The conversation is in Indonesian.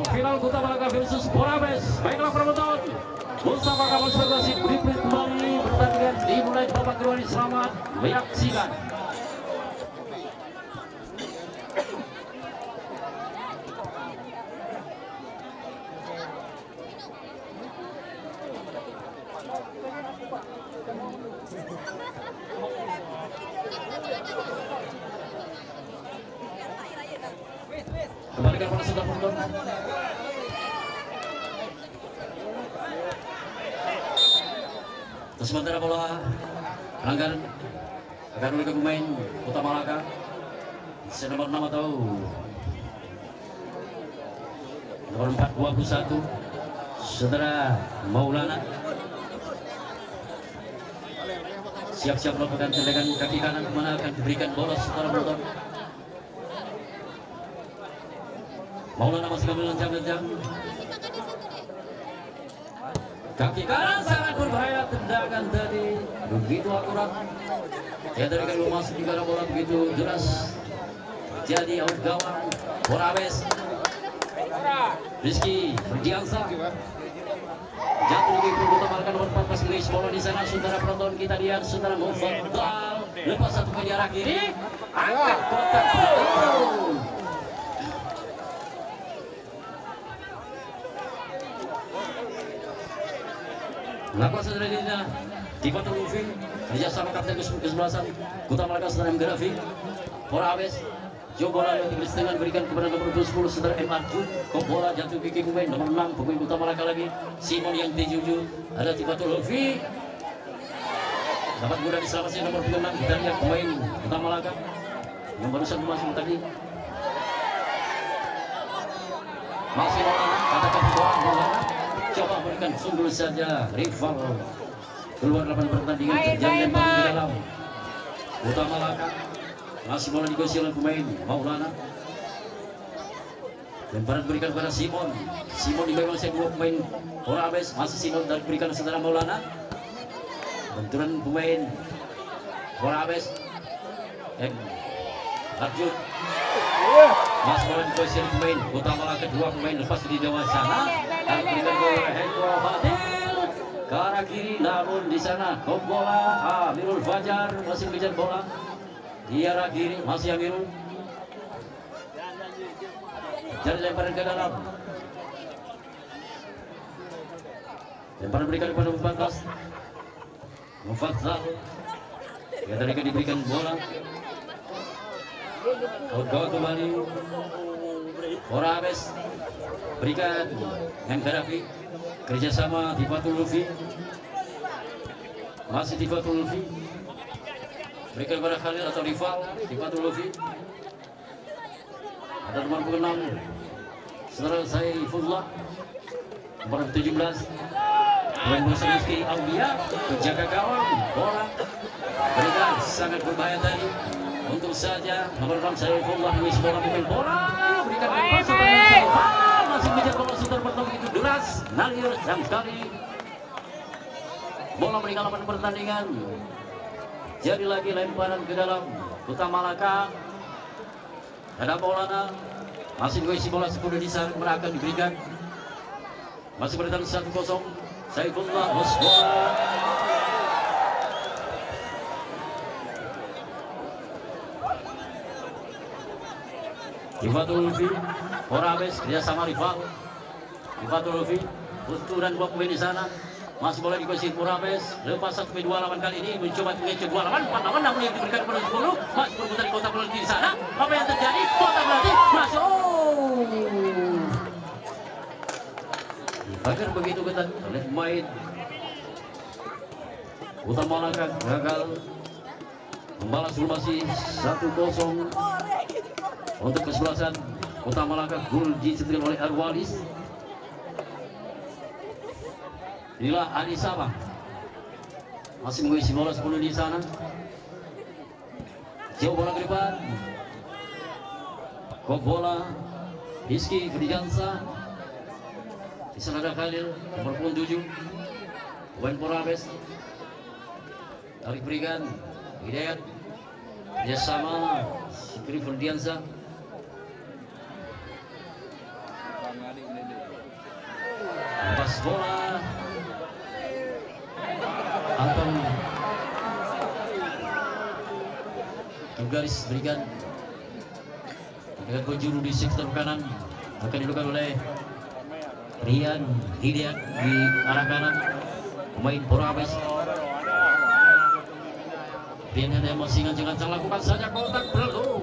Final Kota Malaka versus Polabes. Baiklah penonton, bersama kamu segera berikut kembali pertandingan dimulai babak kedua ini. Selamat menyaksikan. Kembalikan pada sudah penonton. Sementara bola pelanggaran akan oleh pemain Kota Malaka. Nomor 6 atau nomor 421 Saudara Maulana siap-siap melakukan tendangan kaki kanan, mana akan diberikan bola setelah penonton. Maulana masih melenjang-lenjang. Kaki kanan sangat berbahaya, tendangan tadi begitu akurat. Ya dari kalau masuk di arah bola begitu jelas. Jadi out gawang Polabes. Rizky Ferdiansa jatuh di Kota Malaka nomor 14 Luis bola di sana. Saudara penonton kita lihat saudara Mufaddal lepas satu ke arah kiri, angkat kotak. Lakukan saudara dirinya dibantu Luffy kerjasama kapten kesebelasan Kota Malaka saudara Mgrafi. Polabes jauh bola yang diberi setengah berikan kepada nomor 10 saudara M. Arjun. Kok bola jatuh kaki pemain nomor 6 pemain Kota Malaka lagi Simon yang dituju. Ada dibantu Luffy dapat mudah diselamatkan nomor 6. Kita lihat pemain Kota Malaka yang barusan masuk tadi masih katakan bola coba berikan sundul saja rival keluar lapangan pertandingan. Terjadi lempar di dalam Kota Malaka masih bola digosir oleh pemain Maulana. Lemparan berikan kepada Simon. Simon dibawah oleh dua pemain Polabes. Masih Simon dan berikan saudara Maulana. Benturan pemain Polabes Arjun masih bola digosir pemain Kota Malaka. Dua pemain lepas di bawah sana. Dan berikan bola Hendro Fadil ke arah kiri, namun di sana kok bola Amirul Fajar masih mengejar bola di arah kiri. Masih Amirul dan lemparan ke dalam. Lemparan berikan kepada Mufaddal. Ya tadi diberikan bola. Outgoing kembali Polabes berikan Mgrafi kerjasama Tifatul Luffy. Masih Tifatul Luffy berikan kepada Khalil atau rival Tifatul Luffy. Ada nomor 6 saudara Saifullah nomor 17 pemain bola Rizky Aulia penjaga gawang. Bola berikan sangat berbahaya tadi. Untuk saja nomor 6 Saifullah Luis bola pemain bola berikan lepas masih mengejar bola saudara penonton itu deras nalir jam sekali. Bola meninggal lapangan pertandingan. Jadi lagi lemparan ke dalam Kota Malaka. Ada bola masih mengisi bola 10 di sana akan diberikan. Masih bertahan 1-0 Saifullah bos bola. Tifatul Luffy, Polabes kerjasama rival. Tifatul Luffy, Putu dan dua pemain di sana. Masih bola dikuasai Polabes. Lepas 1-2 lawan kali ini mencoba mengejar 2 lawan 4 lawan, namun yang diberikan kepada 10. Masih berputar di Kota Melati di sana. Apa yang terjadi? Kota Melati masuk. Agar begitu ketat oleh pemain Kota Malaka gagal membalas masih 1-0. Untuk kesebelasan Kota Malaka gol dicetakkan oleh Arwalis. Inilah Adi Sabah masih mengisi bola 10 di sana. Jauh bola ke depan. Kok bola Rizky Ferdiansa. Di sana ada Khalil nomor 7 pemain Polabes. Tarik berikan Hidayat kerjasama Rizky Ferdiansa. bola Anton garis berikan dengan penjuru di sektor kanan akan dilakukan oleh Rian Hidayat di arah kanan pemain Borabes. Rian Hidayat masih jangan lakukan saja kontak belum